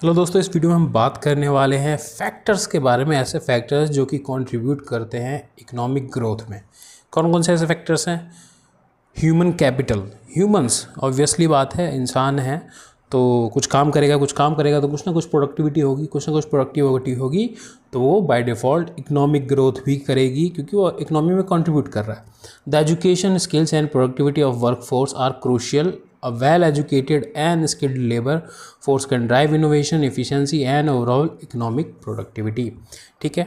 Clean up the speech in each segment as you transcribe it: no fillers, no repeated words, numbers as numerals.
Hello दोस्तों, इस video में हम बात करने वाले हैं फैक्टर्स के बारे में। ऐसे फैक्टर्स जो कि कंट्रीब्यूट करते हैं इकोनॉमिक ग्रोथ में। कौन कौन से ऐसे फैक्टर्स हैं? Human capital. ह्यूमंस ऑब्वियसली बात है, इंसान है तो कुछ काम करेगा तो कुछ ना कुछ प्रोडक्टिविटी होगी, कुछ ना कुछ प्रोडक्टिविटी होगी तो वो बाय डिफ़ॉल्ट इकोनॉमिक ग्रोथ भी करेगी क्योंकि वो इकोनॉमी में कंट्रीब्यूट कर रहा है। The education, skills and productivity of workforce are crucial. A well-educated and skilled labor force can drive innovation, efficiency and overall economic productivity. ठीक है,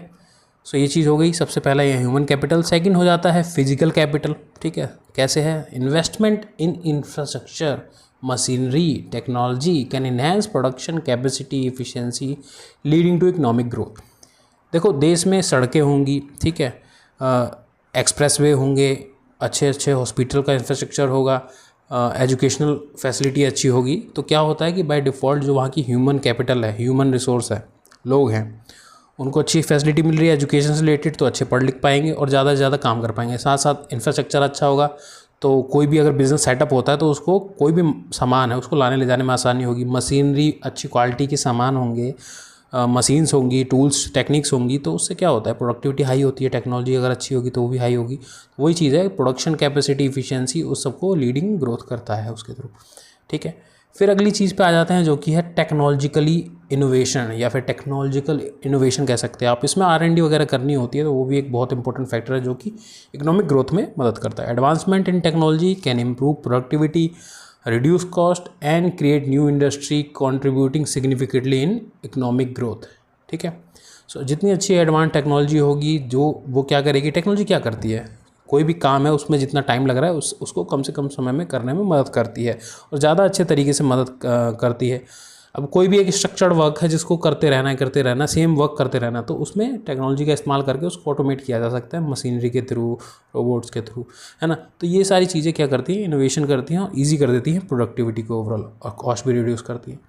सो ये चीज़ हो गई। सबसे पहला ये ह्यूमन कैपिटल। सेकंड हो जाता है फिजिकल कैपिटल। ठीक है, कैसे है? Investment in infrastructure, machinery, technology can enhance production capacity, efficiency, leading to economic growth. देखो, देश में सड़कें होंगी, ठीक है, एक्सप्रेस वे होंगे, अच्छे अच्छे हॉस्पिटल का इंफ्रास्ट्रक्चर होगा, एजुकेशनल फैसिलिटी अच्छी होगी, तो क्या होता है कि बाय डिफ़ॉल्ट जो वहाँ की ह्यूमन कैपिटल है, ह्यूमन रिसोर्स है, लोग हैं, उनको अच्छी फैसिलिटी मिल रही है एजुकेशन से रिलेटेड, तो अच्छे पढ़ लिख पाएंगे और ज़्यादा से ज़्यादा काम कर पाएंगे। साथ साथ इंफ्रास्ट्रक्चर अच्छा होगा तो कोई भी अगर बिज़नेस सेटअप होता है तो उसको कोई भी सामान है उसको लाने ले जाने में आसानी होगी। मशीनरी अच्छी क्वालिटी के सामान होंगे, मशीन्स होंगी, टूल्स टेक्निक्स होंगी, तो उससे क्या होता है, प्रोडक्टिविटी हाई होती है। टेक्नोलॉजी अगर अच्छी होगी तो वो भी हाई होगी। वही चीज़ है, प्रोडक्शन कैपेसिटी, इफिशिएंसी, उस सबको लीडिंग ग्रोथ करता है उसके थ्रू। ठीक है, फिर अगली चीज़ पे आ जाते हैं जो कि है टेक्नोलॉजिकली इनोवेशन, या फिर टेक्नोलॉजिकल इनोवेशन कह सकते हैं आप। इसमें R&D वगैरह करनी होती है तो वो भी एक बहुत इंपॉर्टेंट फैक्टर है जो कि इकोनॉमिक ग्रोथ में मदद करता है। Advancement in technology can improve productivity, reduce cost and create new industry contributing significantly in economic growth. ठीक है, सो जितनी अच्छी एडवांस टेक्नोलॉजी होगी, जो वो क्या करेगी, टेक्नोलॉजी क्या करती है, कोई भी काम है उसमें जितना टाइम लग रहा है उसको कम से कम समय में करने में मदद करती है और ज़्यादा अच्छे तरीके से मदद करती है। अब कोई भी एक स्ट्रक्चर्ड वर्क है जिसको करते रहना, सेम वर्क करते रहना, तो उसमें टेक्नोलॉजी का इस्तेमाल करके उसको ऑटोमेट किया जा सकता है, मशीनरी के थ्रू, रोबोट्स के थ्रू, है ना। तो ये सारी चीज़ें क्या करती हैं, इनोवेशन करती हैं और ईजी कर देती हैं प्रोडक्टिविटी को ओवरऑल, और कॉस्ट भी रिड्यूस करती हैं।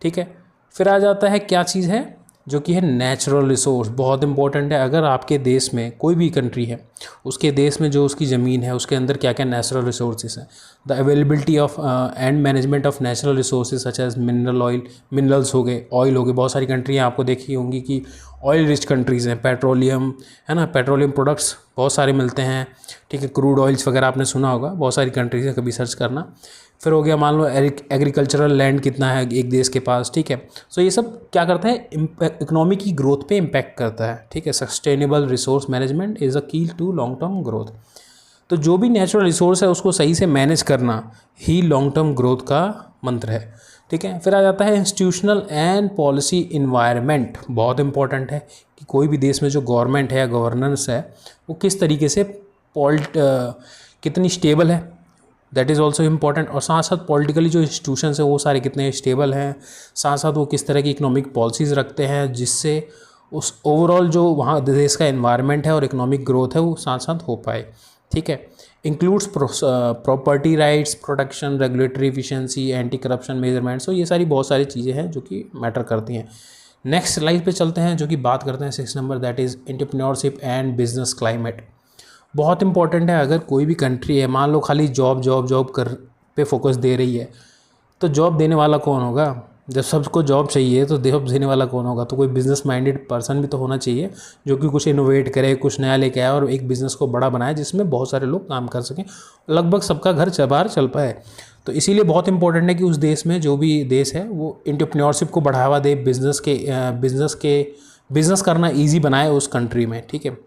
ठीक है, फिर आ जाता है क्या चीज़ है, जो कि है नेचुरल रिसोर्स। बहुत इंपॉर्टेंट है। अगर आपके देश में कोई भी कंट्री है, उसके देश में जो उसकी ज़मीन है उसके अंदर क्या क्या नेचुरल रिसोर्सेज हैं, the availability of and management of natural resources such as minerals हो गए, ऑयल हो गए। बहुत सारी कंट्रियाँ आपको देखी होंगी कि ऑयल रिच कंट्रीज़ हैं, पेट्रोलियम, है ना, पेट्रोलियम प्रोडक्ट्स बहुत सारे मिलते हैं। ठीक है, क्रूड ऑयल्स वगैरह आपने सुना होगा, बहुत सारी कंट्रीज़ हैं, कभी सर्च करना। फिर हो गया, मान लो एग्रीकल्चरल लैंड कितना है एक देश के पास। ठीक है, सो ये सब क्या करता है, इकोनॉमी की ग्रोथ पे इम्पैक्ट करता है। ठीक है, sustainable resource management is a की टू लॉन्ग टर्म ग्रोथ। तो जो भी नेचुरल रिसोर्स है उसको सही से मैनेज करना ही लॉन्ग टर्म ग्रोथ का मंत्र है। ठीक है, फिर आ जाता है इंस्टीट्यूशनल एंड पॉलिसी इन्वायरमेंट। बहुत इंपॉर्टेंट है कि कोई भी देश में जो गवर्नमेंट है या गवर्नेंस है वो किस तरीके से कितनी स्टेबल है, दैट इज़ ऑल्सो इम्पॉर्टेंट। और साथ साथ पॉलिटिकली जो इंस्टीट्यूशंस है वो सारे कितने स्टेबल हैं, साथ साथ वो किस तरह की इकोनॉमिक पॉलिसीज़ रखते हैं जिससे उस ओवरऑल जो वहाँ देश का एनवायरनमेंट है और इकोनॉमिक ग्रोथ है वो साथ साथ हो पाए। ठीक है, includes property rights protection, regulatory efficiency, anti corruption measurements. तो ये सारी बहुत सारी चीज़ें हैं जो कि मैटर करती हैं। नेक्स्ट स्लाइड पे चलते हैं जो कि बात करते हैं 6 number, that is entrepreneurship and business climate. बहुत इंपॉर्टेंट है। अगर कोई भी कंट्री है, मान लो खाली जॉब कर पे फोकस दे रही है, तो जॉब देने वाला कौन होगा? जब सबको जॉब चाहिए तो जॉब देने वाला कौन होगा? तो कोई बिजनेस माइंडेड पर्सन भी तो होना चाहिए जो कि कुछ इनोवेट करे, कुछ नया लेके आए और एक बिज़नेस को बड़ा बनाए जिसमें बहुत सारे लोग काम कर सकें, लगभग सबका घर बाहर चल पाए। तो इसीलिए बहुत इंपॉर्टेंट है कि उस देश में, जो भी देश है, वो एंटरप्रेन्योरशिप को बढ़ावा दे, बिज़नेस करना ईजी बनाए उस कंट्री में। ठीक है,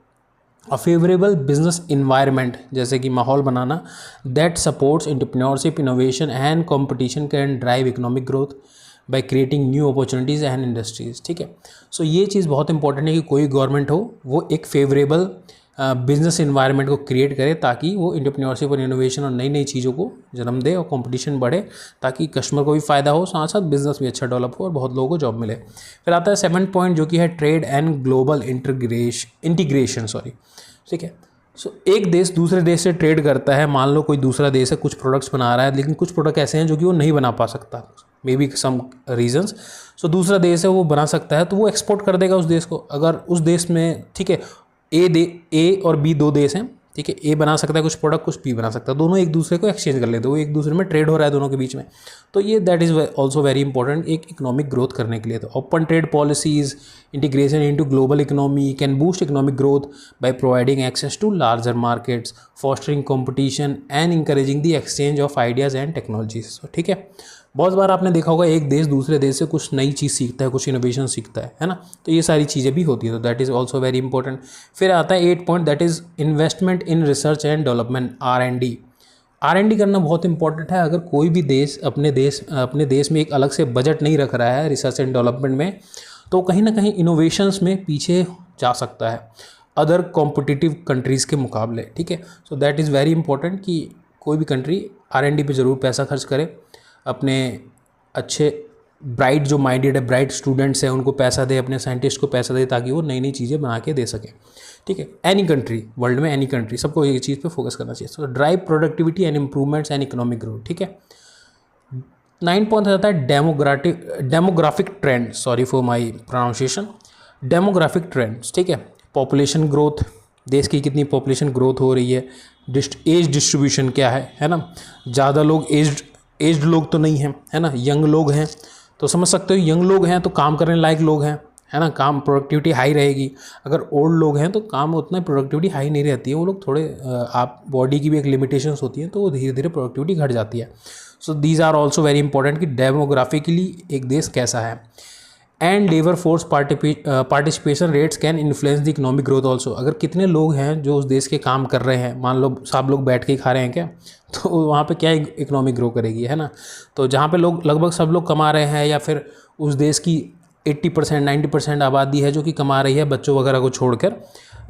अ फेवरेबल बिजनेस इन्वायरमेंट, जैसे कि माहौल बनाना, that supports entrepreneurship, innovation and competition can drive economic growth by creating new opportunities and industries. ठीक है, सो ये चीज़ बहुत इंपॉर्टेंट है कि कोई गवर्नमेंट हो वो एक फेवरेबल बिजनेस इन्वायरमेंट को क्रिएट करे ताकि वो एंटरप्रेन्योरशिप और इनोवेशन और नई नई चीज़ों को जन्म दे और कंपटीशन बढ़े, ताकि कस्टमर को भी फ़ायदा हो, साथ साथ बिजनेस भी अच्छा डेवलप हो और बहुत लोगों को जॉब मिले। फिर आता है 7 पॉइंट जो कि है ट्रेड एंड ग्लोबल इंटीग्रेशन। ठीक है, सो एक देश दूसरे देश से ट्रेड करता है। मान लो कोई दूसरा देश है, कुछ प्रोडक्ट्स बना रहा है, लेकिन कुछ प्रोडक्ट ऐसे हैं जो कि वो नहीं बना पा सकता, मे बी सम रीजंस। सो दूसरा देश है वो बना सकता है तो वो एक्सपोर्ट कर देगा उस देश को। अगर उस देश में, ठीक है, ए और बी 2 देश हैं, ठीक है, ए बना सकता है कुछ प्रोडक्ट, कुछ बी बना सकता है, दोनों एक दूसरे को एक्सचेंज कर लेते हैं, वो एक दूसरे में ट्रेड हो रहा है दोनों के बीच में। तो ये that is also very important एक इकोनॉमिक ग्रोथ करने के लिए। तो open trade policies, integration into global economy can boost economic growth by providing access to larger markets, fostering competition and encouraging the exchange of ideas and technologies. ठीक है, बहुत बार आपने देखा होगा एक देश दूसरे देश से कुछ नई चीज़ सीखता है, कुछ इनोवेशन सीखता है ना, तो ये सारी चीज़ें भी होती है। तो that is also very important. फिर आता है 8 point, that is investment in research and development, R&D। R&D करना बहुत इंपॉर्टेंट है। अगर कोई भी देश अपने देश में एक अलग से बजट नहीं रख रहा है रिसर्च एंड डेवलपमेंट में, तो कहीं ना कहीं इनोवेशंस में पीछे जा सकता है अदर कॉम्पिटिटिव कंट्रीज़ के मुकाबले। ठीक है, so that is very important कि कोई भी कंट्री R&D पे ज़रूर पैसा खर्च करे, अपने अच्छे ब्राइट जो माइंडेड है ब्राइट स्टूडेंट्स हैं उनको पैसा दे, अपने साइंटिस्ट को पैसा दे, ताकि वो नई नई चीज़ें बना के दे सकें। ठीक है, एनी कंट्री, वर्ल्ड में एनी कंट्री, सबको ये चीज़ पे फोकस करना चाहिए। So drive productivity and improvements and economic growth. ठीक है, 9 पॉइंट आता है demographic trend, sorry for my pronunciation, demographic trends. ठीक है, पॉपुलेशन ग्रोथ, देश की कितनी पॉपुलेशन ग्रोथ हो रही है, एज डिस्ट्रीब्यूशन क्या है ना, ज़्यादा लोग एज्ड लोग तो नहीं हैं, है ना, यंग लोग हैं, तो समझ सकते हो यंग लोग हैं तो काम करने लायक लोग हैं, है ना, काम प्रोडक्टिविटी हाई रहेगी। अगर ओल्ड लोग हैं तो काम उतना प्रोडक्टिविटी हाई नहीं रहती है, वो लोग थोड़े आप बॉडी की भी एक लिमिटेशंस होती हैं, तो वो धीरे धीरे प्रोडक्टिविटी घट जाती है। So these are also very important कि डेमोग्राफिकली एक देश कैसा है। And labour force participation rates can influence the economic growth also. अगर कितने लोग हैं जो उस देश के काम कर रहे हैं, मान लो सब लोग बैठ के ही खा रहे हैं क्या, तो वहाँ पे क्या इकोनॉमिक ग्रो करेगी, है ना। तो जहाँ पे लोग लगभग सब लोग कमा रहे हैं, या फिर उस देश की 80% 90% आबादी है जो कि कमा रही है, बच्चों वगैरह को छोड़कर,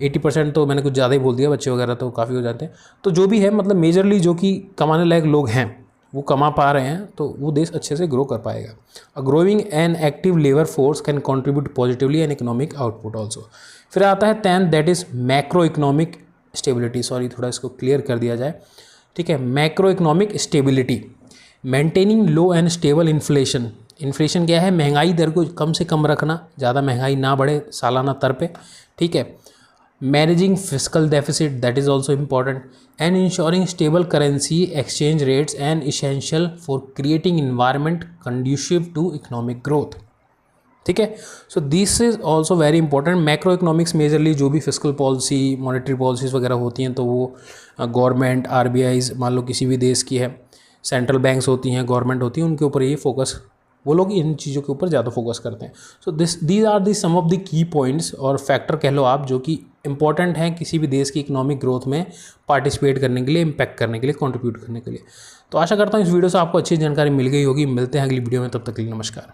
80% तो मैंने कुछ ज़्यादा ही बोल दिया, बच्चे वगैरह तो काफ़ी हो जाते हैं, तो जो भी है मतलब मेजरली जो कि कमाने लायक लोग हैं वो कमा पा रहे हैं, तो वो देश अच्छे से ग्रो कर पाएगा। A growing and active labour force can contribute positively and economic output also. फिर आता है 10, that is macro economic stability. Sorry, थोड़ा इसको क्लियर कर दिया जाए। ठीक है, macro economic stability, maintaining low and stable inflation. Inflation क्या है, महंगाई दर को कम से कम रखना, ज़्यादा महंगाई ना बढ़े सालाना स्तर पे। ठीक है, managing fiscal deficit, that is also important, and ensuring stable currency exchange rates and essential for creating environment conducive to economic growth. ठीक है, so this is also very important. Macro economics majorly जो भी fiscal policy, monetary policies वगैरह होती हैं, तो वो government, RBIs मान लो किसी भी देश की है, सेंट्रल बैंक्स होती हैं, गवर्नमेंट होती है, उनके ऊपर ये फोकस, वो लोग इन चीज़ों के ऊपर ज़्यादा फोकस करते हैं। So these are the some of the key points और फैक्टर कह लो आप, जो कि इंपॉर्टेंट हैं किसी भी देश की इकोनॉमिक ग्रोथ में पार्टिसिपेट करने के लिए, इम्पैक्ट करने के लिए, कंट्रीब्यूट करने के लिए। तो आशा करता हूँ इस वीडियो से आपको अच्छी जानकारी मिल गई होगी। मिलते हैं अगली वीडियो में, तब तक के लिए नमस्कार।